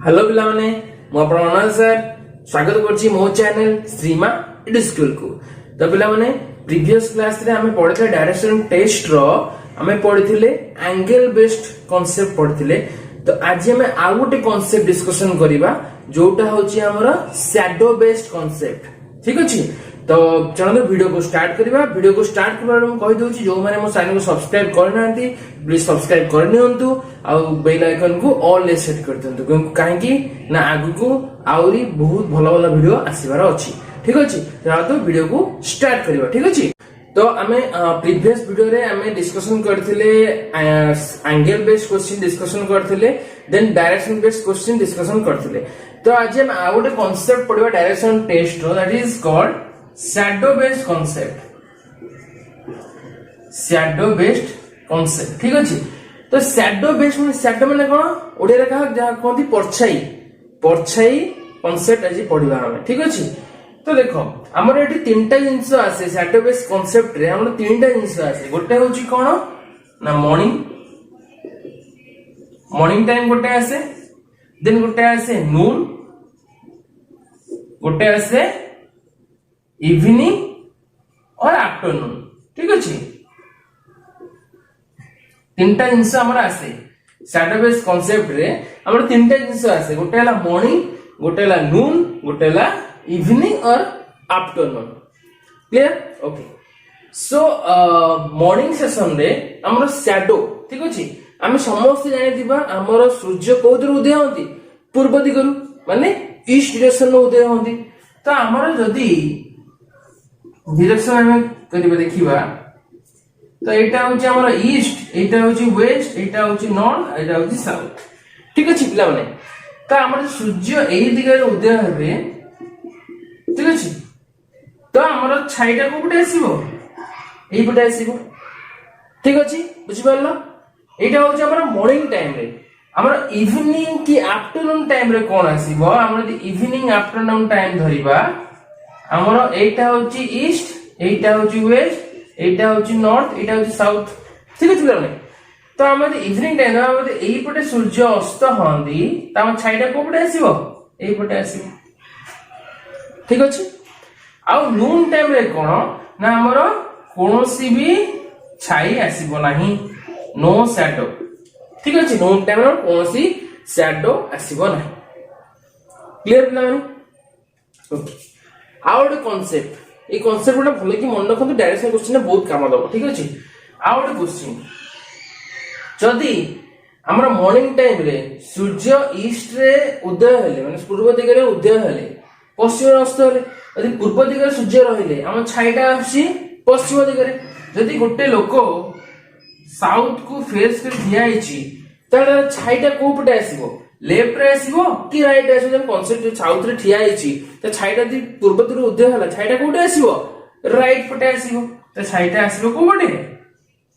Hello पिला माने मु आपण अनाल सर स्वागत करछि मो चैनल श्रीमा एडुस्कूल को। तो पिला माने प्रीवियस क्लास रे हमें पढिथे डायरेक्शन टेस्ट रो हमें पढिथिले एंगल बेस्ड कांसेप्ट पढिथिले। तो आज हमें आ गोटे कांसेप्ट डिस्कशन करिबा जोटा होछि हमरा शैडो बेस्ड कांसेप्ट। ठीक अछि, तो चलो वीडियो को स्टार्ट करिबा। वीडियो को स्टार्ट करबार हम कहि दोछि जो माने मो चैनल को सब्सक्राइब करनांती प्लीज सब्सक्राइब करनियंतु आ बेल आइकन को ऑल ले सेट कर दियंतु काहे कि ना आगु को आउरी बहुत भलो भलो वीडियो आसीबार अछि। ठीक अछि, तो वीडियो को स्टार्ट करिबा। ठीक अछि, तो हमें प्रीवियस वीडियो रे हमें डिस्कशन करथिले एंगल बेस्ड क्वेश्चन डिस्कशन करथिले, then direction based question discussion करथिले। तो आज हम आ गोटे कांसेप्ट पढिबा डायरेक्शन टेस्ट रो, that is called shadow based concept. Shadow based concept. ठीक अछि, तो शैडो बेस्ड माने शैडो माने कोन ओडिया रे कहा जहा कोंती परछाई परछाई कांसेप्ट आज पढिबा हम। ठीक अछि, तो देखो हमर एठी तीनटा जिंस आसे शैडो बेस्ड कांसेप्ट रे हमर तीनटा जिंस आसे। गोटे होची कोन ना मॉर्निंग टाइम गोटे आसे, देन गोटे आसे नून, गोटे आसे इवनिंग और आफ्टरनून। ठीक अछि, तीनटा जिंस हमर आसे शैडो बेस्ड कांसेप्ट रे हमर तीनटा जिंस आसे। गोटे हला मॉर्निंग, गोटे हला नून, गोटे हला इवनिंग और आफ्टरनून। क्लियर? ओके, सो मॉर्निंग सेशन रे हमर शैडो। ठीक अछि, हम समस्त जानि दिबा हमर सूर्य कोदर उदय होंती पूर्व दिगरु माने ईस्ट डायरेक्शन उदय होंती। तो हमर जदी डायरेक्शन हम करिबा देखिबा तो एटा होची हमर ईस्ट, एटा होची वेस्ट, एटा होची नॉर्थ, एटा होची साउथ। ठीक अछि पिला माने, तो हमर सूर्य एई दिगरे उदय हेबे। ठीक अछि, तो हमर छाईटा को पटे आसीबो एई पटे आसीबो। ठीक अछि, बुझि पारलो? एटा होची हमर मॉर्निंग टाइम रे। हमर इवनिंग की आफ्टरनून टाइम रे कोन आसीबो? हमर इवनिंग आफ्टरनून टाइम धरिबा हमर एटा होची ईस्ट, एटा होची वेस्ट, एटा होची नॉर्थ, एटा होची साउथ। ठीक अछि पिला माने, तो हमर इवनिंग टाइम हमर एई पटे सूर्य अस्त होंदी, त हम छाईटा को पटे आसीबो एई पटे आसीबो। ठीक अछि, आ नून टाइम रे कोन ना हमर कोनोसी भी छाई आसीबो नाही, नो शैडो। ठीक अछि, नून टाइम रे कोनोसी शैडो आसीबो नाही। क्लियर पिला माने? ओके, आ गोटे कांसेप्ट, ए कांसेप्ट गोटे भले कि मन रखନ୍ତୁ डायरेक्शन क्वेश्चन में बहुत काम दबो। ठीक अछि, आ गोटे क्वेश्चन जदी हमर मॉर्निंग टाइम रे सूर्य ईस्ट रे उदय हेले माने पूर्व दिगरे उदय हेले, पश्चिम अस्त हेले, यदि पूर्व दिगरे सूर्य रहिले हम छाईटा आसी पश्चिम दिगरे। यदि गोटे लोक साउथ को फेस कर ठिया आइछि त छाईटा को पटे आसीबो? लेफ्ट रे आसीबो कि राइट रे आसीबो? कांसेप्ट साउथ रे ठिया आइछि त छाईटा दि पूर्व दिगरे उदय हला, छाईटा कोटे आसीबो? राइट पटे आसीबो। त छाईटा आसीबो को पटे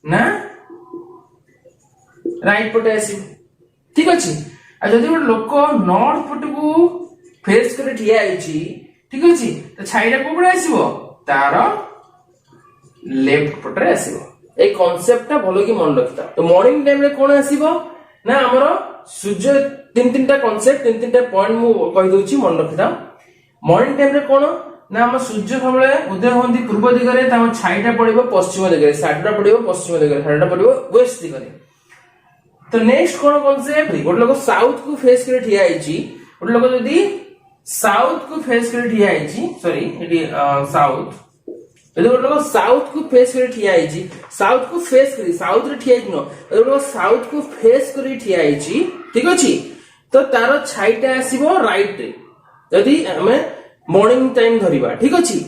ना राइट पटे आसीबो। ठीक अछि, आ जदि गोटे लोक नॉर्थ पट को फेस कर ठिया आइछि, ठीक अछि, त छाईटा को पटे आसीबो? तार लेफ्ट पटे आसीबो। ए कांसेप्ट ता भलो कि मन रखता। तो मॉर्निंग टाइम रे कोन आसीबो ना हमर सूर्य तीन-तीनटा कांसेप्ट तीन-तीनटा पॉइंट मु कहि दोछि मन रखता। मॉर्निंग टाइम रे कोन ना हम सूर्य हमले उदय होंदी पूर्व दिगरे, त हम छाईटा पडिबो पश्चिम दिगरे, शैडोटा पडिबो पश्चिम दिगरे, शैडोटा पडिबो वेस्ट दिगरे। तो नेक्स्ट कोन कांसेप्ट? गोटे लोक साउथ को फेस कर ठिया आइछि, गोटे लोक जदी साउथ को फेस कर ठिया आइछि, सॉरी एटी साउथ, यदि गोटे लोक साउथ को फेस कर ठिया आइछि, साउथ को फेस करी साउथ रे ठिया आइछि न, यदि लोक साउथ को फेस करी ठिया आइछि, ठीक अछि, तो तार छाईटा आसीबो राइट रे यदि हमें मॉर्निंग टाइम धरिबा। ठीक अछि,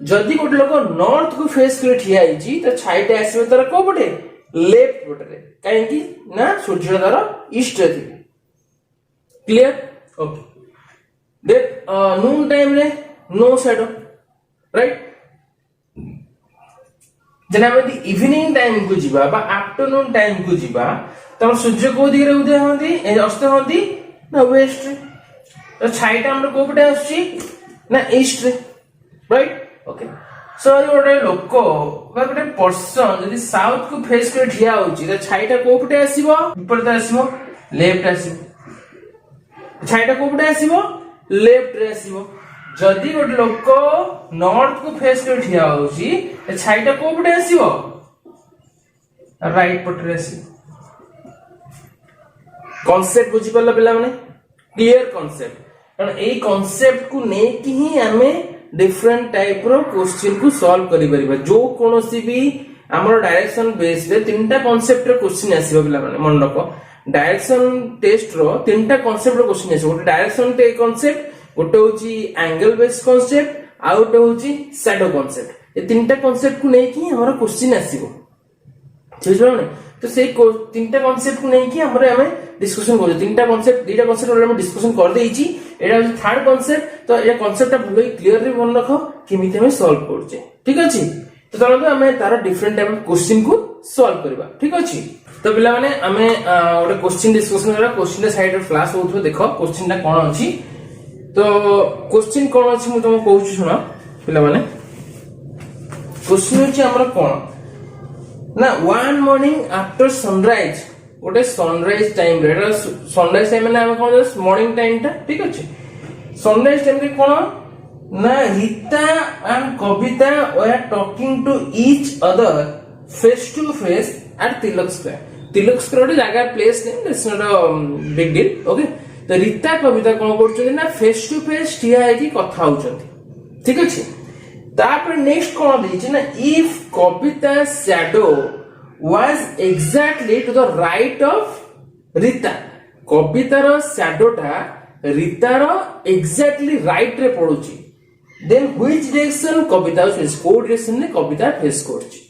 जदि गोटे लोक नॉर्थ को फेस कर ठिया आइछि त छाईटा आसीबो तार को पटे? लेफ्ट पटे रे, काहे कि ना सूर्य तार ईस्ट रे थि। क्लियर? ओके, देख नून टाइम रे नो शैडो, राइट? जने हम इवनिंग टाइम को जीवा बा आफ्टरनून टाइम को जीवा त सूर्य को दिगरे उदय होंदी अस्त होंदी ना वेस्ट रे, तो छाईटा हमर को पटे आछि ना ईस्ट रे, राइट? ओके, सो गोटे लोक गोटे पर्सन यदि साउथ को फेस कर ठिया होछि त छाईटा को पटे आसीबो? विपरीत आसीबो, लेफ्ट आसीबो। छाईटा कोपटे आसीबो लेफ्ट रे आसीबो जदी गोटे लोक नॉर्थ को फेस कर ठिया होउची ए छाईटा कोपटे आसीबो राइट पटे आसीबो कॉन्सेप्ट बुझी पल्ला पिला माने क्लियर कॉन्सेप्ट कारण ए कॉन्सेप्ट को नेकी ही हमें डिफरेंट टाइप रो क्वेश्चन को सॉल्व करि परिबा जो कोनोसी भी हमर डायरेक्शन बेस रे तीनटा कॉन्सेप्ट रो क्वेश्चन आसीबो पिला माने मन रखो डायरेक्शन टेस्ट रो तीनटा कॉन्सेप्ट रो क्वेश्चन आसीबो गोटे डायरेक्शन टे कॉन्सेप्ट गोटे होची एंगल बेस कॉन्सेप्ट आ गोटे होची शैडो कॉन्सेप्ट ए तीनटा कॉन्सेप्ट को नेकी हमर क्वेश्चन आसीबो ठीक है तो से तीनटा कॉन्सेप्ट को नेकी हमरे हमें डिस्कशन करू तीनटा कॉन्सेप्ट दीटा कॉन्सेप्ट हम डिस्कशन कर देइची एटा होची थर्ड कॉन्सेप्ट तो ए कॉन्सेप्ट भलो क्लियरली मन रखो केमिति हमें सॉल्व करछे ठीक अछि तो चलो हमें तार डिफरेंट टाइप ऑफ क्वेश्चन को सॉल्व करबा ठीक अछि तो पिला माने हमें ओटे क्वेश्चन डिस्कशन करा क्वेश्चन साइड रे फ्लैश होथो देखो क्वेश्चन ता कोन अछि तो क्वेश्चन कोन अछि मु तुम कहूछु सुना पिला माने क्वेश्चन अछि हमर कोन ना वन मॉर्निंग आफ्टर सनराइज गोटे सनराइज टाइम रे सनराइज टाइम में हम कोन मॉर्निंग टाइम ता ठीक अछि सनराइज टाइम रे कोन ना Rita and Kavita were talking to each other face to face at Tilak square जगह place name that's not a big deal okay तो रीता कविता कोन करछथि ना फेस टू फेस ठिया है कि कथा होछथि ठीक अछि तापर नेक्स्ट कोन दैछि ना if Kavita shadow was exactly to the right of Rita कवितार शैडोटा रीतार एग्जैक्टली राइट रे पडुछि then which direction Kavita face को डायरेक्शन ने कविता फेस करछि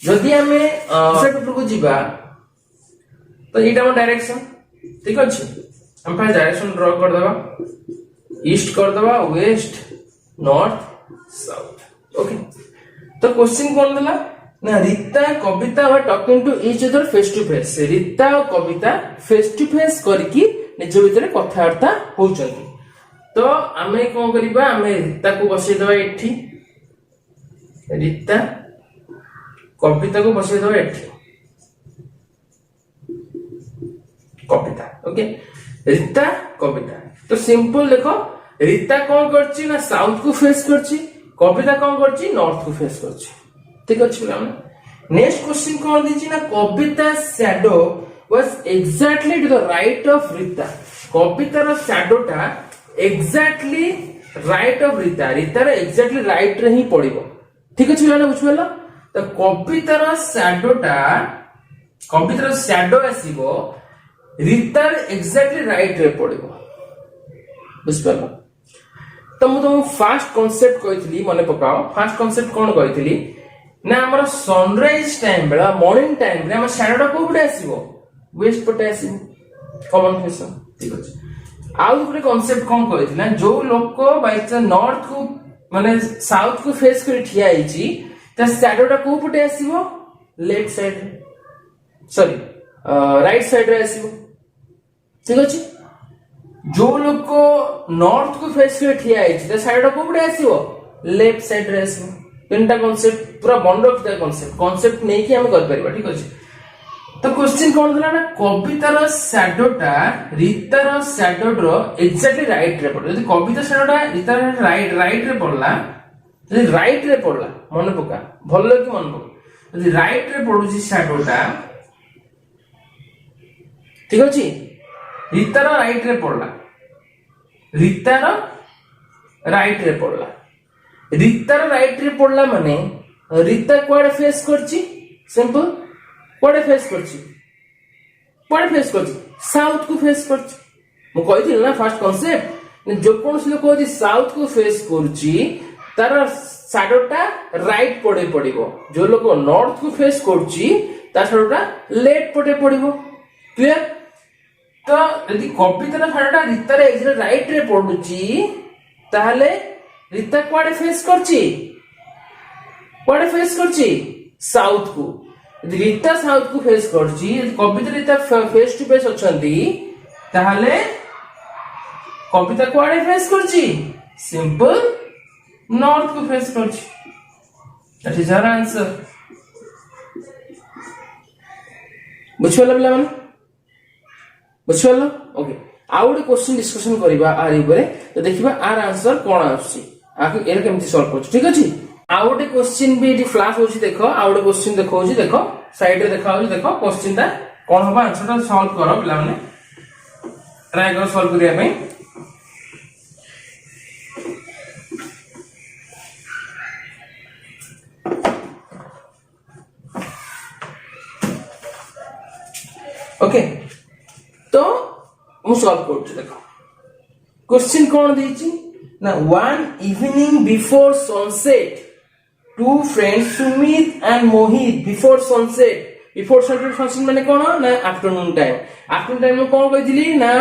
जदि हमें कॉन्सेप्ट को जिबा तो एटा हम डायरेक्शन ठीक अछि हम पहले डायरेक्शन ड्रा कर देबा ईस्ट कर देबा वेस्ट नॉर्थ साउथ ओके तो क्वेश्चन कोन देला ना Rita Kavita were talking to each other face to face Rita और कविता फेस टू फेस करके निज भीतर कथावार्ता होउचंती तो आमे कोन करिबा आमे रीता को बसै देबा एठी रीता कविता को बसै देबा एठी कविता ओके रीता कविता तो सिंपल देखो रीता कोन करछि ना साउथ को फेस करछि कविता कोन करछि नॉर्थ को फेस करछि ठीक अछि पिला नेक्स्ट क्वेश्चन कोन दिछि ना Kavita shadow was exactly to the right of Rita कवितार शैडोटा exactly right of Rita Rita exactly right रे ही पड़िबो ठीक अछि पिला बुझिबेला तो कवितार शैडो आसीबो रीतार एग्जैक्टली राइट रे पड़िबो बुझिबेला तो मु तुम फर्स्ट कांसेप्ट कहितली मने पकाओ फर्स्ट कांसेप्ट कोन कहितली ना हमर सनराइज टाइम बेला मॉर्निंग टाइम रे हम शैडोटा को पटे आसीबो वेस्ट पटे आसीबो कॉमन क्वेश्चन ठीक अछि आउ गुटे कांसेप्ट कोन कहितला जो लोक को बाय चांस नॉर्थ को माने साउथ को फेस कर ठिया आइची त शैडोटा को पटे आसीबो left side sorry right side रे आसीबो ठीक अछि जो लोक को नॉर्थ को फेस कर ठिया आइची त शैडोटा को पटे आसीबो लेफ्ट साइड रे आसीबो तीनटा कांसेप्ट पूरा बंद रखिता कांसेप्ट नहीं कि हम कर परिबा ठीक अछि तो क्वेश्चन कोन दिला ना कवितार शैडोटा रीतार शैडोर एग्जैक्टली राइट रे पड़ो यदि कविता शैडोटा रीतार राइट रे पड़ला यदि राइट रे पड़ला मन पका भलो कि मन पका यदि राइट रे पडुची शैडोटा ठीक अछि रीतार राइट रे पड़ला रीतार राइट रे पड़ला रीतार राइट रे पड़ला माने रीता कोड फेस करची सिंपल कोड फेस करची साउथ को फेस करची मु कहिथिल ना फर्स्ट कांसेप्ट जो कोन से लोक जे साउथ को फेस करची तार शैडोटा राइट पड़े पड़िबो जो लोक नॉर्थ को फेस करची ता शैडोटा लेफ्ट पटे पड़िबो क्लियर तो यदि कवितार शैडोटा रीतार एग्जैक्ट राइट रे पडुची ताहले रीता कोड फेस करची साउथ को यदि रीता साउथ को फेस करची कविता रीता फेस टू फेस अछंती ताहले कविता कोड फेस करची सिंपल नॉर्थ को फेस करची दैट इज आवर आंसर बुझियला पिला माने बुझियला ओके आउ गोटे क्वेश्चन डिस्कशन करबा आरि ऊपर तो देखिबा आर आंसर कोन आछि आके एरा केमति सॉल्व करछ ठीक अछि। आउ गोटे क्वेश्चन भी एटी फ्लैश होछि देखो आउ गोटे क्वेश्चन देखो होछि देखो साइड रे देखा होछि देखो क्वेश्चन ता कोन होबा आंसर ता सॉल्व करो पिला माने ट्राई करो सॉल्व करिया पई। ओके तो मु सॉल्व करछु देखो क्वेश्चन कोन देछि ना one evening before sunset two friends Sumit and Mohit before sunset माने कोन ना आफ्टरनून टाइम में कोन कहितली ना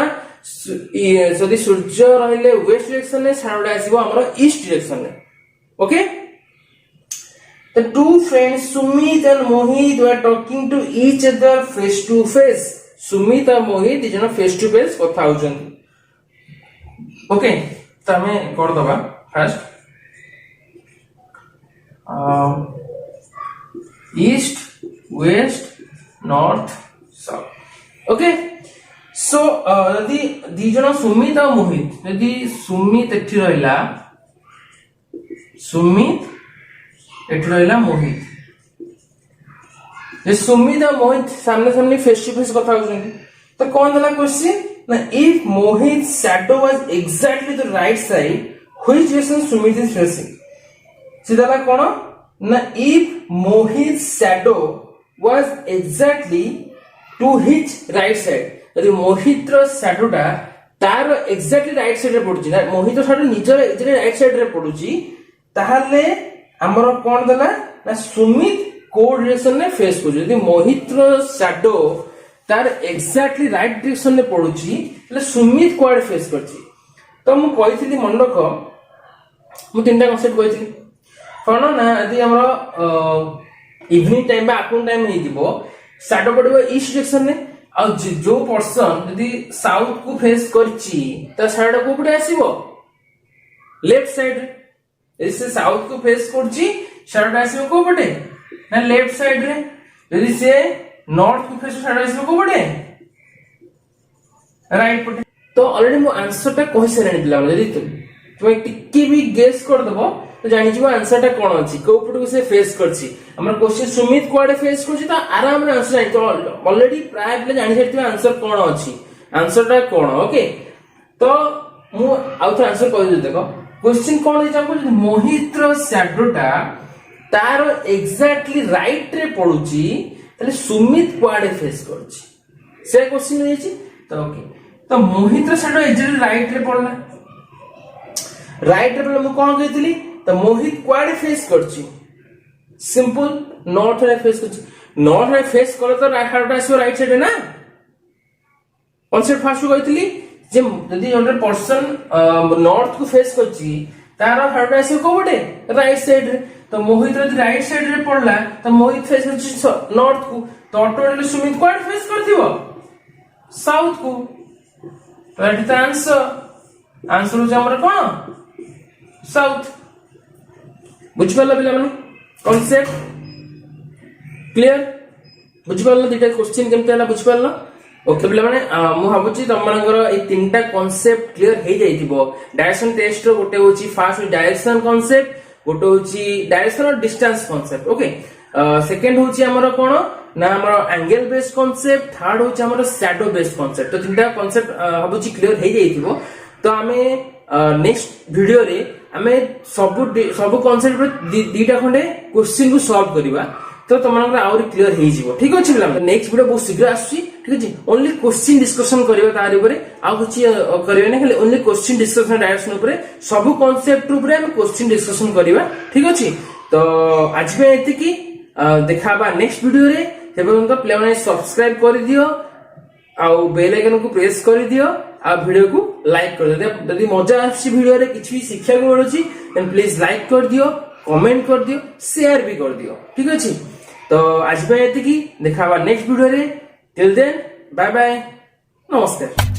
जदि सूर्य रहले वेस्ट डायरेक्शन ने साडा आसीबो हमरो ईस्ट डायरेक्शन ने okay. The two friends Sumit and Mohit were talking to each other face to face. Sumit और Mohit जन face to face कथा होचंती ओके। तो हमें कर दबा first east west north south okay. So यदि दी जन सुमित और मोहित यदि सुमित एठी रहला सुमित एठी रहला मोहित जे सुमित और मोहित सामने सामने फेस टू फेस कथा होचंती तो कौन देला क्वेश्चन ना if Mohit shadow was exactly the right side which direction Sumit is facing सीधा कोन ना if Mohit shadow was exactly to his right side यदि मोहित रो शैडोटा तार एग्जैक्टली राइट साइड रे पडुची ना मोहित रो शैडो निजर एग्जैक्टली राइट साइड रे पडुची ताहाले हमरो कोन देला ना सुमित को डायरेक्शन ने फेस करू यदि मोहित रो शैडो तार एग्जैक्टली राइट डायरेक्शन ने पडुची ले सुमित कोड फेस करची। तो मु कहितली मन रख मु तीनटा कॉन्सेप्ट कहितली कोन ना यदि हमरो इवनिंग टाइम बा आफ्टरनून टाइम हे दिबो शैडो पडबो ईस्ट डायरेक्शन ने आ जो पर्सन यदि साउथ को फेस करची त शैडो को पडे आसीबो लेफ्ट साइड इसे साउथ को फेस करची शैडो आसीबो को पडे ना लेफ्ट साइड रे यदि से नॉर्थ को फेस शैडो आसीबो को पडे राइट पडे। तो ऑलरेडी मु आंसर ता कहि सरेनी दिला यदि तुम टिके भी गेस कर दबो तो जानि जीवो आंसर ता कोन अछि को पड को से फेस करची हमर क्वेश्चन सुमित कोडे फेस करची त आराम रे आंसर जानि तो ऑलरेडी प्राय पले जानि छथि आंसर कोन अछि आंसर ता कोन ओके। तो मु आउथर आंसर कहि देखो क्वेश्चन कोन दै जाको मोहित रो शैडोटा तार एग्जैक्टली राइट रे पडुची तले सुमित कोडे फेस करची से क्वेश्चन दैछि तो ओके। तो मोहित रो शैडो एग्जैक्टली राइट रे पडला राइट रे पडला मु कोन कहितली तो मोहित कोडे फेस करची सिंपल नॉर्थ रे फेस करची नॉर्थ रे फेस करे तो राइट हार्ट आसीबो राइट साइड ना कॉन्सेप्ट फास्ट कहितली जे यदि जने पर्सन नॉर्थ को फेस करची तार हार्ट आसीबो को बडे राइट साइड रे तो मोहित रे राइट साइड रे पडला तो मोहित फेस करची नॉर्थ को तो ऑटोमेटिकली सुमित कोड फेस करथिबो साउथ को तो एट द आंसर हो हमर कोन साउथ बुझ पाला पिला माने कॉन्सेप्ट क्लियर बुझ पाला दिटा क्वेश्चन केमते हला बुझ पाला ओके पिला माने मु भाबुची तम मानकर ए तीनटा कॉन्सेप्ट क्लियर हे जाइतिबो। डायरेक्शन टेस्ट रो गोटे होची फास्ट डायरेक्शन कॉन्सेप्ट गोटे होची डायरेक्शन और डिस्टेंस कॉन्सेप्ट ओके। सेकंड होची हमर कोन ना हमर एंगल बेस्ड कॉन्सेप्ट थर्ड होची हमर शैडो बेस्ड कॉन्सेप्ट। तो तीनटा कॉन्सेप्ट भाबुची क्लियर हे जाइतिबो। तो हमें नेक्स्ट वीडियो रे हमें सब कॉन्सेप्ट दीटा खंडे क्वेश्चन को सॉल्व करबा तो तुमनकर आउरी क्लियर हे जिवो ठीक अछि पिला। नेक्स्ट वीडियो बहुत शीघ्र आसी ठीक अछि ओनली क्वेश्चन डिस्कशन करबा तारि ऊपर आ कुछ करबे नै खाली ओनली क्वेश्चन डिस्कशन डायरेक्शन ऊपर सब कांसेप्ट ऊपर हम क्वेश्चन डिस्कशन करबा ठीक अछि। तो आज पे एति की देखाबा नेक्स्ट वीडियो रे सेबन तो प्ले माने सब्सक्राइब कर दियो आ बेल आइकन को प्रेस कर दियो आ वीडियो को लाइक कर दियो। यदि मजा आछि वीडियो रे किछि भी शिक्षा को मिलुछि देन प्लीज लाइक कर दियो कमेंट कर दियो शेयर भी कर दियो ठीक अछि। तो आज पे एति की देखाबा नेक्स्ट वीडियो रे टिल देन बाय बाय नमस्कार।